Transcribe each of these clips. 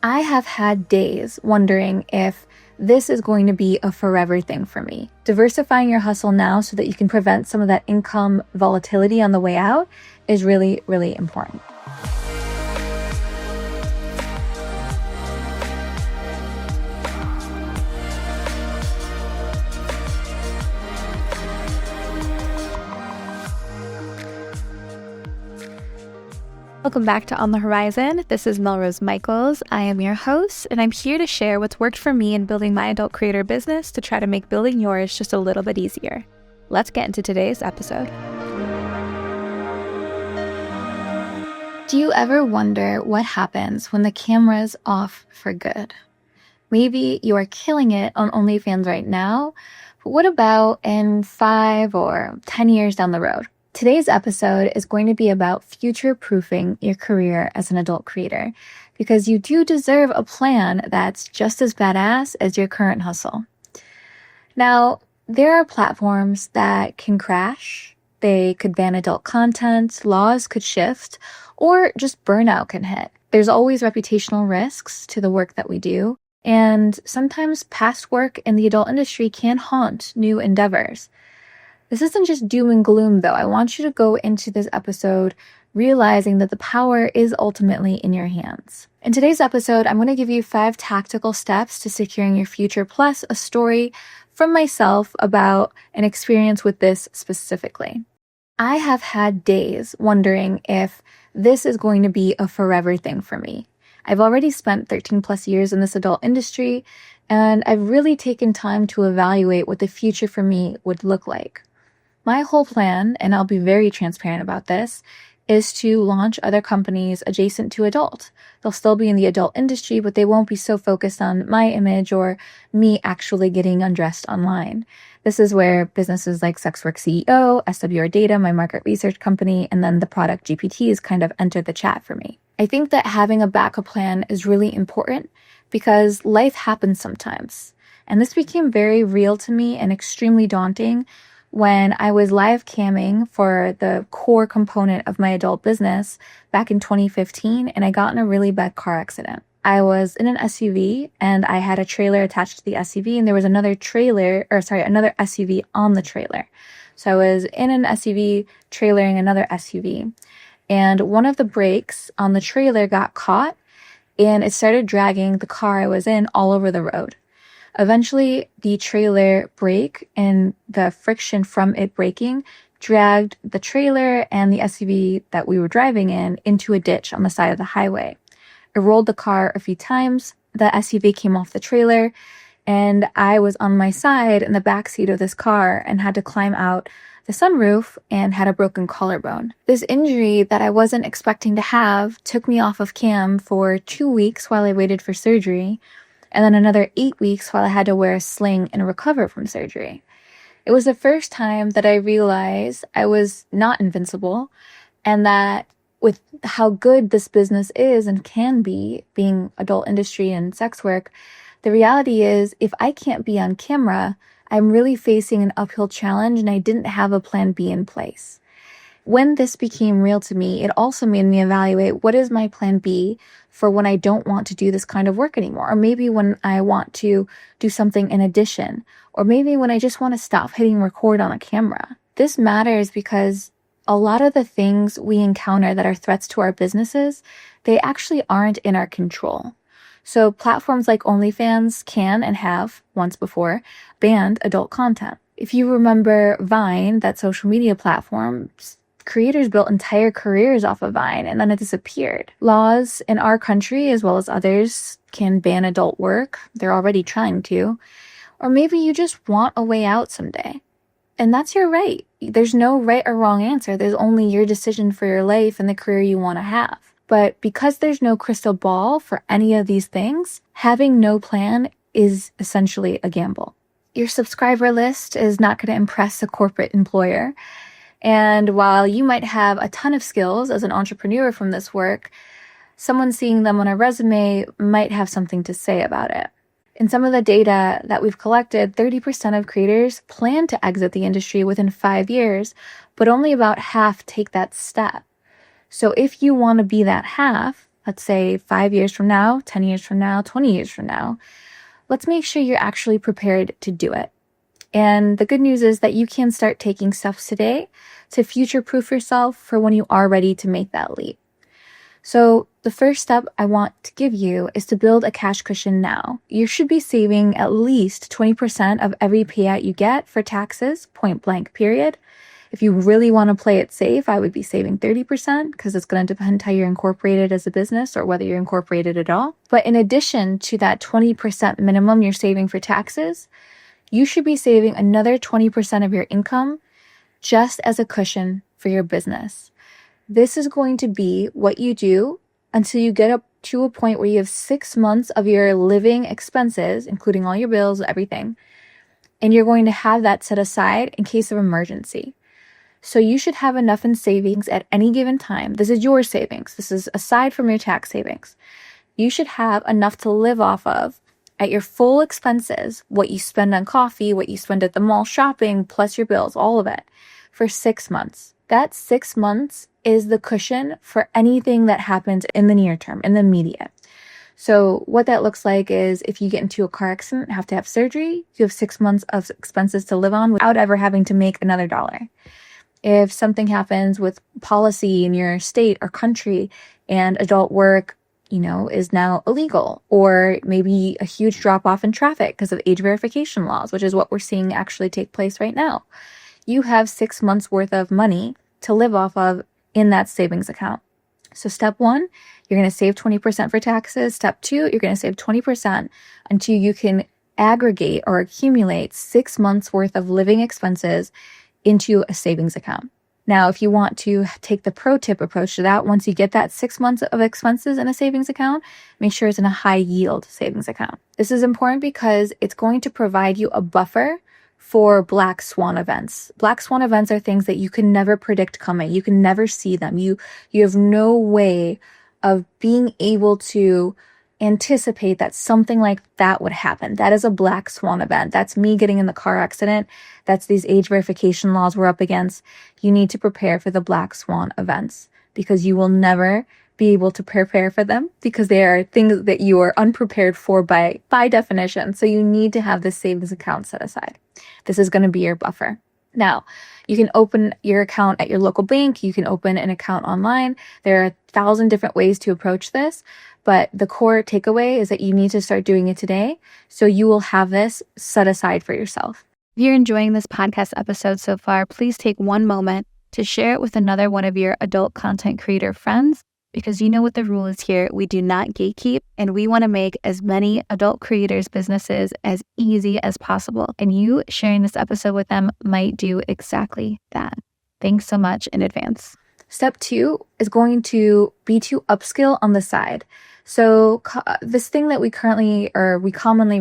I have had days wondering if this is going to be a forever thing for me. Diversifying your hustle now so that you can prevent some of that income volatility on the way out is really, really important. Welcome back to On the Horizon. This is MelRose Michaels. I am your host, and I'm here to share what's worked for me in building my adult creator business to try to make building yours just a little bit easier. Let's get into today's episode. Do you ever wonder what happens when the camera's off for good? Maybe you are killing it on OnlyFans right now, but what about in 5 or 10 years down the road? Today's episode is going to be about future-proofing your career as an adult creator, because you do deserve a plan that's just as badass as your current hustle. Now, there are platforms that can crash. They could ban adult content, laws could shift, or just burnout can hit. There's always reputational risks to the work that we do, and sometimes past work in the adult industry can haunt new endeavors. This isn't just doom and gloom, though. I want you to go into this episode realizing that the power is ultimately in your hands. In today's episode, I'm going to give you 5 tactical steps to securing your future, plus a story from myself about an experience with this specifically. I have had days wondering if this is going to be a forever thing for me. I've already spent 13 plus years in this adult industry, and I've really taken time to evaluate what the future for me would look like. My whole plan, and I'll be very transparent about this, is to launch other companies adjacent to adult. They'll still be in the adult industry, but they won't be so focused on my image or me actually getting undressed online. This is where businesses like SWCEO, SWR Data, my market research company, and then the product GPTs kind of enter the chat for me. I think that having a backup plan is really important because life happens sometimes. And this became very real to me and extremely daunting when I was live camming for the core component of my adult business back in 2015, and I got in a really bad car accident. I was in an SUV and I had a trailer attached to the SUV, and there was another SUV on the trailer. So I was in an SUV trailering another SUV, and one of the brakes on the trailer got caught and it started dragging the car I was in all over the road. Eventually, the trailer braked, and the friction from it braking dragged the trailer and the SUV that we were driving in into a ditch on the side of the highway. It rolled the car a few times, the SUV came off the trailer, and I was on my side in the back seat of this car and had to climb out the sunroof and had a broken collarbone. This injury that I wasn't expecting to have took me off of cam for 2 weeks while I waited for surgery, and then another 8 weeks while I had to wear a sling and recover from surgery. It was the first time that I realized I was not invincible, and that with how good this business is and can be, being adult industry and sex work, the reality is if I can't be on camera, I'm really facing an uphill challenge and I didn't have a plan B in place. When this became real to me, it also made me evaluate what is my plan B for when I don't want to do this kind of work anymore, or maybe when I want to do something in addition, or maybe when I just want to stop hitting record on a camera. This matters because a lot of the things we encounter that are threats to our businesses, they actually aren't in our control. So platforms like OnlyFans can and have, once before, banned adult content. If you remember Vine, that social media platform, creators built entire careers off of Vine and then it disappeared. Laws in our country, as well as others, can ban adult work. They're already trying to. Or maybe you just want a way out someday. And that's your right. There's no right or wrong answer. There's only your decision for your life and the career you want to have. But because there's no crystal ball for any of these things, having no plan is essentially a gamble. Your subscriber list is not going to impress a corporate employer. And while you might have a ton of skills as an entrepreneur from this work, someone seeing them on a resume might have something to say about it. In some of the data that we've collected, 30% of creators plan to exit the industry within 5 years, but only about half take that step. So if you want to be that half, let's say 5 years from now, 10 years from now, 20 years from now, let's make sure you're actually prepared to do it. And the good news is that you can start taking steps today to future-proof yourself for when you are ready to make that leap. So the first step I want to give you is to build a cash cushion now. You should be saving at least 20% of every payout you get for taxes, point blank, period. If you really want to play it safe, I would be saving 30% because it's going to depend how you're incorporated as a business or whether you're incorporated at all. But in addition to that 20% minimum you're saving for taxes, you should be saving another 20% of your income just as a cushion for your business. This is going to be what you do until you get up to a point where you have 6 months of your living expenses, including all your bills, everything, and you're going to have that set aside in case of emergency. So you should have enough in savings at any given time. This is your savings. This is aside from your tax savings. You should have enough to live off of at your full expenses, what you spend on coffee, what you spend at the mall shopping, plus your bills, all of it, for 6 months. That 6 months is the cushion for anything that happens in the near term, in the immediate. So what that looks like is if you get into a car accident and have to have surgery, you have 6 months of expenses to live on without ever having to make another dollar. If something happens with policy in your state or country and adult work, is now illegal, or maybe a huge drop off in traffic because of age verification laws, which is what we're seeing actually take place right now, you have 6 months worth of money to live off of in that savings account. So step 1, you're going to save 20% for taxes. Step 2, you're going to save 20% until you can aggregate or accumulate 6 months worth of living expenses into a savings account. Now, if you want to take the pro tip approach to that, once you get that 6 months of expenses in a savings account, make sure it's in a high yield savings account. This is important because it's going to provide you a buffer for black swan events. Black swan events are things that you can never predict coming. You can never see them. You have no way of being able to anticipate that something like that would happen. That is a black swan event. That's me getting in the car accident. That's these age verification laws we're up against. You need to prepare for the black swan events because you will never be able to prepare for them because they are things that you are unprepared for by definition. So you need to have this savings account set aside. This is going to be your buffer. Now, you can open your account at your local bank. You can open an account online. There are 1,000 different ways to approach this, but the core takeaway is that you need to start doing it today so you will have this set aside for yourself. If you're enjoying this podcast episode so far, please take one moment to share it with another one of your adult content creator friends, because you know what the rule is here. We do not gatekeep, and we want to make as many adult creators' businesses as easy as possible. And you sharing this episode with them might do exactly that. Thanks so much in advance. Step 2 is going to be to upskill on the side. So this thing that we commonly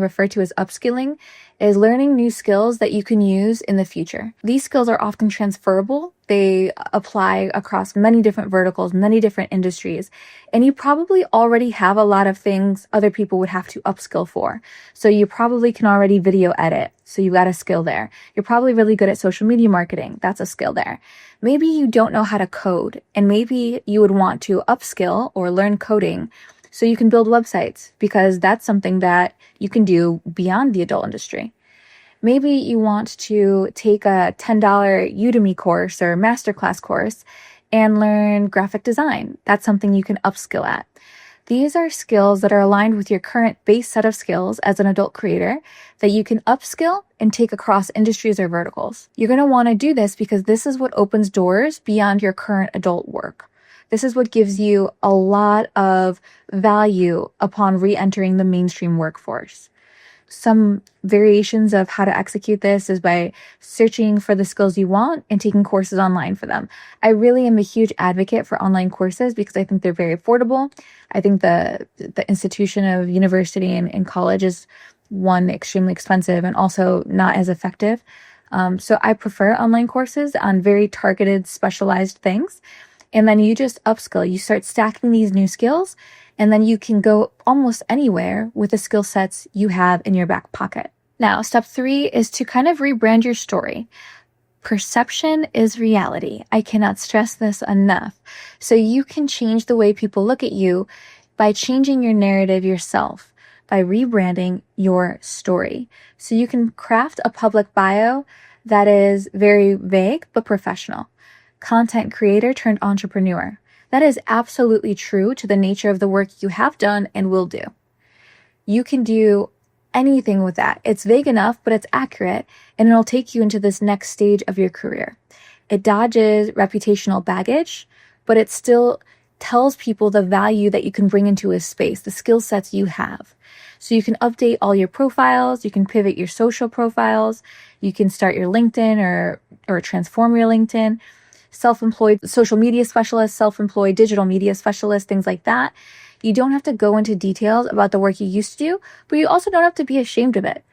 refer to as upskilling is learning new skills that you can use in the future. These skills are often transferable. They apply across many different verticals, many different industries, and you probably already have a lot of things other people would have to upskill for. So you probably can already video edit. So you got a skill there. You're probably really good at social media marketing. That's a skill there. Maybe you don't know how to code, and maybe you would want to upskill or learn coding so you can build websites, because that's something that you can do beyond the adult industry. Maybe you want to take a $10 Udemy course or masterclass course and learn graphic design. That's something you can upskill at. These are skills that are aligned with your current base set of skills as an adult creator that you can upskill and take across industries or verticals. You're going to want to do this because this is what opens doors beyond your current adult work. This is what gives you a lot of value upon re-entering the mainstream workforce. Some variations of how to execute this is by searching for the skills you want and taking courses online for them. I really am a huge advocate for online courses because I think they're very affordable. I think the institution of university and college is, one, extremely expensive and also not as effective. So I prefer online courses on very targeted, specialized things. And then you just upskill. You start stacking these new skills, and then you can go almost anywhere with the skill sets you have in your back pocket. Now, step 3 is to kind of rebrand your story. Perception is reality. I cannot stress this enough. So you can change the way people look at you by changing your narrative yourself, by rebranding your story. So you can craft a public bio that is very vague but professional. Content creator turned entrepreneur. That is absolutely true to the nature of the work you have done and will do. You can do anything with that. It's vague enough, but it's accurate, and it'll take you into this next stage of your career. It dodges reputational baggage, but it still tells people the value that you can bring into a space, the skill sets you have. So you can update all your profiles, you can pivot your social profiles, you can start your LinkedIn or transform your LinkedIn, self-employed social media specialist, self-employed digital media specialist, things like that. You don't have to go into details about the work you used to do, but you also don't have to be ashamed of it.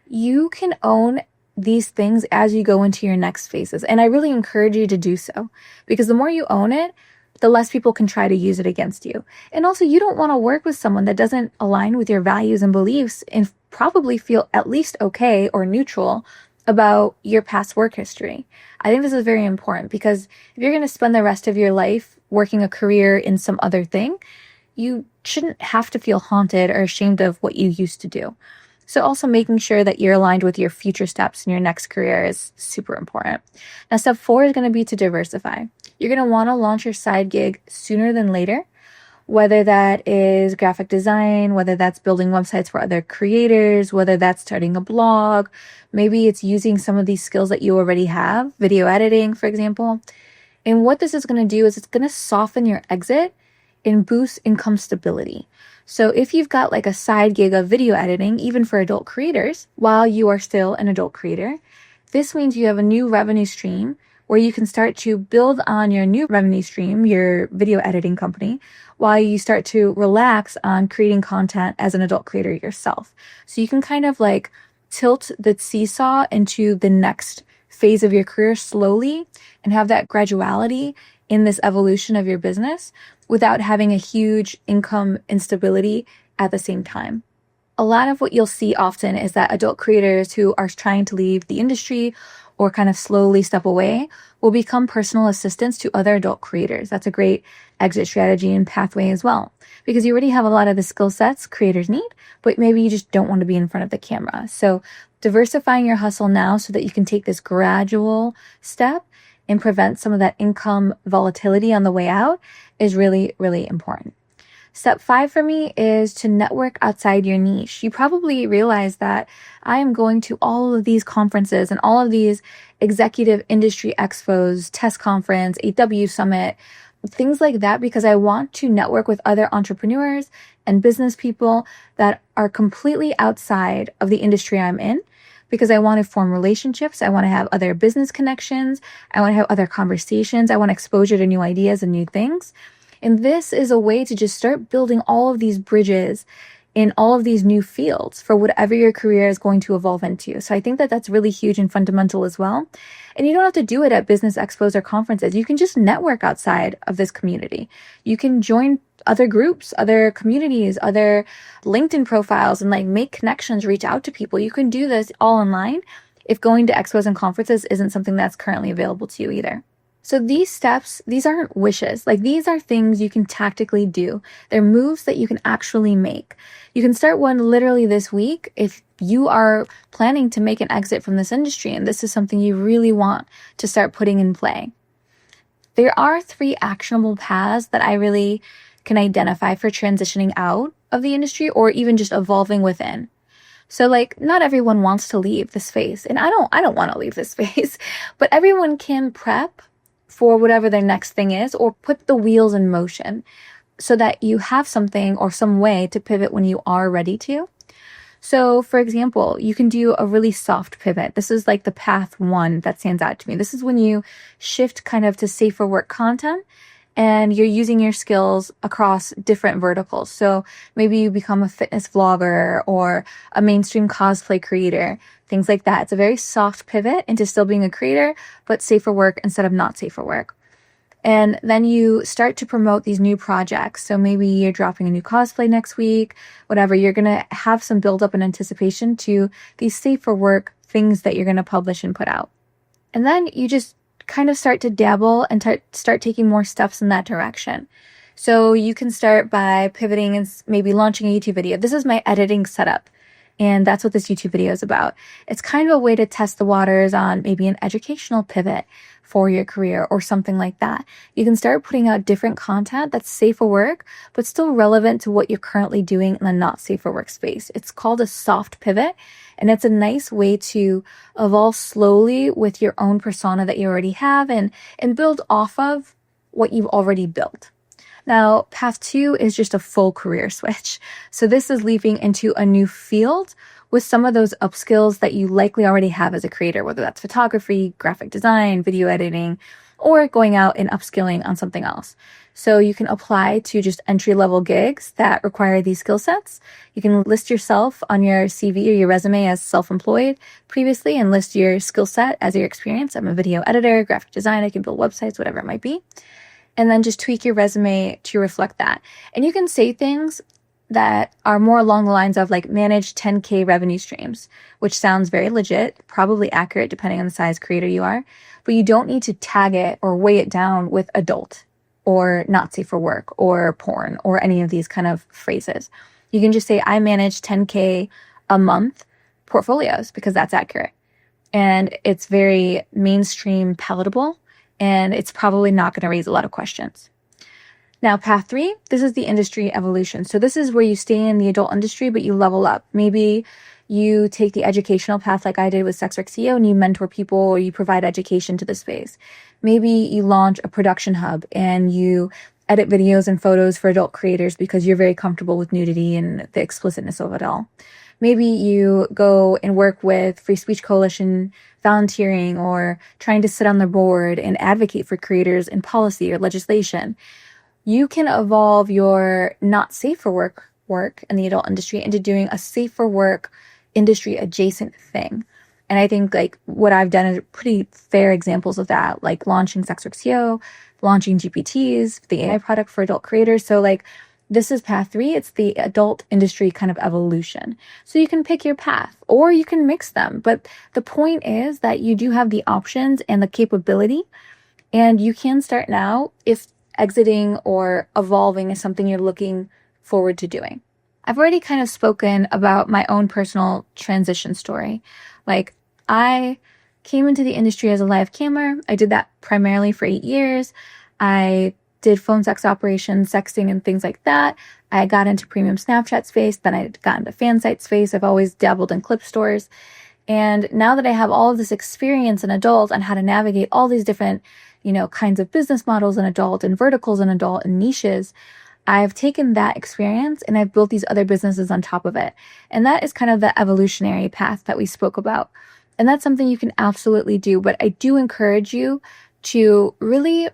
You can own these things as you go into your next phases. And I really encourage you to do so, because the more you own it, the less people can try to use it against you. And also, you don't want to work with someone that doesn't align with your values and beliefs and probably feel at least okay or neutral about your past work history. I think this is very important, because if you're going to spend the rest of your life working a career in some other thing, you shouldn't have to feel haunted or ashamed of what you used to do. So also making sure that you're aligned with your future steps in your next career is super important. Now, step 4 is going to be to diversify. You're going to want to launch your side gig sooner than later, whether that is graphic design, whether that's building websites for other creators, whether that's starting a blog. Maybe it's using some of these skills that you already have, video editing, for example. And what this is going to do is it's going to soften your exit and boost income stability. So if you've got like a side gig of video editing, even for adult creators, while you are still an adult creator, this means you have a new revenue stream where you can start to build on your new revenue stream, your video editing company, while you start to relax on creating content as an adult creator yourself. So you can kind of like tilt the seesaw into the next phase of your career slowly and have that graduality in this evolution of your business without having a huge income instability at the same time. A lot of what you'll see often is that adult creators who are trying to leave the industry or kind of slowly step away will become personal assistants to other adult creators. That's a great exit strategy and pathway as well, because you already have a lot of the skill sets creators need, but maybe you just don't want to be in front of the camera. So diversifying your hustle now so that you can take this gradual step and prevent some of that income volatility on the way out is really, really important. Step 5 for me is to network outside your niche. You probably realize that I am going to all of these conferences and all of these executive industry expos, test conference, AW summit, things like that, because I want to network with other entrepreneurs and business people that are completely outside of the industry I'm in, because I want to form relationships. I want to have other business connections. I want to have other conversations. I want exposure to new ideas and new things. And this is a way to just start building all of these bridges in all of these new fields for whatever your career is going to evolve into. So I think that that's really huge and fundamental as well. And you don't have to do it at business expos or conferences. You can just network outside of this community. You can join other groups, other communities, other LinkedIn profiles, and like make connections, reach out to people. You can do this all online if going to expos and conferences isn't something that's currently available to you either. So these steps, these aren't wishes. Like, these are things you can tactically do. They're moves that you can actually make. You can start one literally this week if you are planning to make an exit from this industry and this is something you really want to start putting in play. There are 3 actionable paths that I really can identify for transitioning out of the industry or even just evolving within. So like, not everyone wants to leave this space, and I don't want to leave this space, but everyone can prep for whatever their next thing is, or put the wheels in motion so that you have something or some way to pivot when you are ready to. So for example, you can do a really soft pivot. This is like the path 1 that stands out to me. This is when you shift kind of to safer work content and you're using your skills across different verticals. So maybe you become a fitness vlogger or a mainstream cosplay creator, things like that. It's a very soft pivot into still being a creator, but safer work instead of not safer work. And then you start to promote these new projects. So maybe you're dropping a new cosplay next week, whatever. You're going to have some build up and anticipation to these safer work things that you're going to publish and put out. And then you just kind of start to dabble and start taking more steps in that direction. So you can start by pivoting and maybe launching a YouTube video. This is my editing setup. And that's what this YouTube video is about. It's kind of a way to test the waters on maybe an educational pivot for your career or something like that. You can start putting out different content that's safe for work, but still relevant to what you're currently doing in the not safe for work space. It's called a soft pivot, and it's a nice way to evolve slowly with your own persona that you already have and build off of what you've already built. Now, path 2 is just a full career switch. So this is leaping into a new field with some of those upskills that you likely already have as a creator, whether that's photography, graphic design, video editing, or going out and upskilling on something else. So you can apply to just entry-level gigs that require these skill sets. You can list yourself on your CV or your resume as self-employed previously and list your skill set as your experience. I'm a video editor, graphic design, I can build websites, whatever it might be. And then just tweak your resume to reflect that. And you can say things that are more along the lines of like manage 10K revenue streams, which sounds very legit, probably accurate depending on the size creator you are, but you don't need to tag it or weigh it down with adult or not safe for work or porn or any of these kind of phrases. You can just say, I manage 10K a month portfolios because that's accurate. And it's very mainstream palatable. And it's probably not going to raise a lot of questions. Now, path 3, this is the industry evolution. So this is where you stay in the adult industry, but you level up. Maybe you take the educational path like I did with SWCEO and you mentor people or you provide education to the space. Maybe you launch a production hub and you edit videos and photos for adult creators because you're very comfortable with nudity and the explicitness of it all. Maybe you go and work with Free Speech Coalition volunteering or trying to sit on the board and advocate for creators in policy or legislation. You can evolve your not safe for work in the adult industry into doing a safe for work industry adjacent thing. And I think like what I've done is pretty fair examples of that, like launching SWCEO, launching GPTs, the AI product for adult creators. So like this is path 3. It's the adult industry kind of evolution. So you can pick your path or you can mix them. But the point is that you do have the options and the capability, and you can start now if exiting or evolving is something you're looking forward to doing. I've already kind of spoken about my own personal transition story. Like I came into the industry as a live camera. I did that primarily for 8 years. I did phone sex operations, sexting, and things like that. I got into premium Snapchat space. Then I got into fan site space. I've always dabbled in clip stores. And now that I have all of this experience in adult on how to navigate all these different, kinds of business models in adult and verticals in adult and niches, I've taken that experience and I've built these other businesses on top of it. And that is kind of the evolutionary path that we spoke about. And that's something you can absolutely do. But I do encourage you to really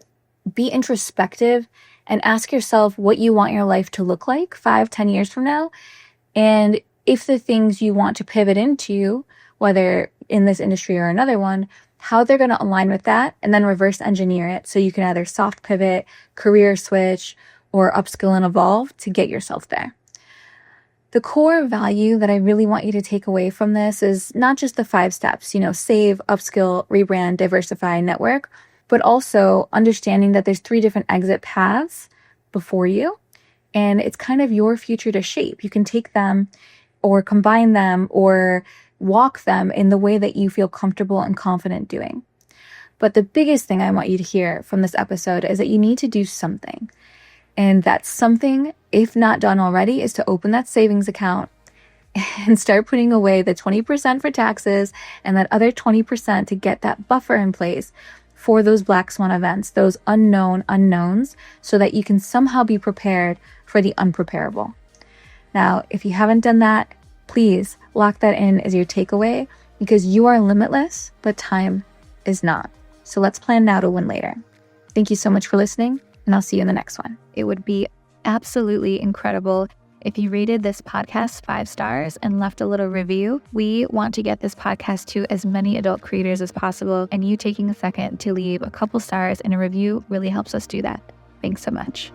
be introspective and ask yourself what you want your life to look like 5-10 years from now. And if the things you want to pivot into, whether in this industry or another one, how they're going to align with that, and then reverse engineer it so you can either soft pivot, career switch, or upskill and evolve to get yourself there. The core value that I really want you to take away from this is not just the 5 steps, save, upskill, rebrand, diversify, network, but also understanding that there's 3 different exit paths before you, and it's kind of your future to shape. You can take them or combine them or walk them in the way that you feel comfortable and confident doing. But the biggest thing I want you to hear from this episode is that you need to do something. And that something, if not done already, is to open that savings account and start putting away the 20% for taxes and that other 20% to get that buffer in place for those black swan events, those unknown unknowns, so that you can somehow be prepared for the unpreparable. Now, if you haven't done that, please lock that in as your takeaway, because you are limitless, but time is not. So let's plan now to win later. Thank you so much for listening, and I'll see you in the next one. It would be absolutely incredible if you rated this podcast 5 stars and left a little review. We want to get this podcast to as many adult creators as possible, and you taking a second to leave a couple stars and a review really helps us do that. Thanks so much.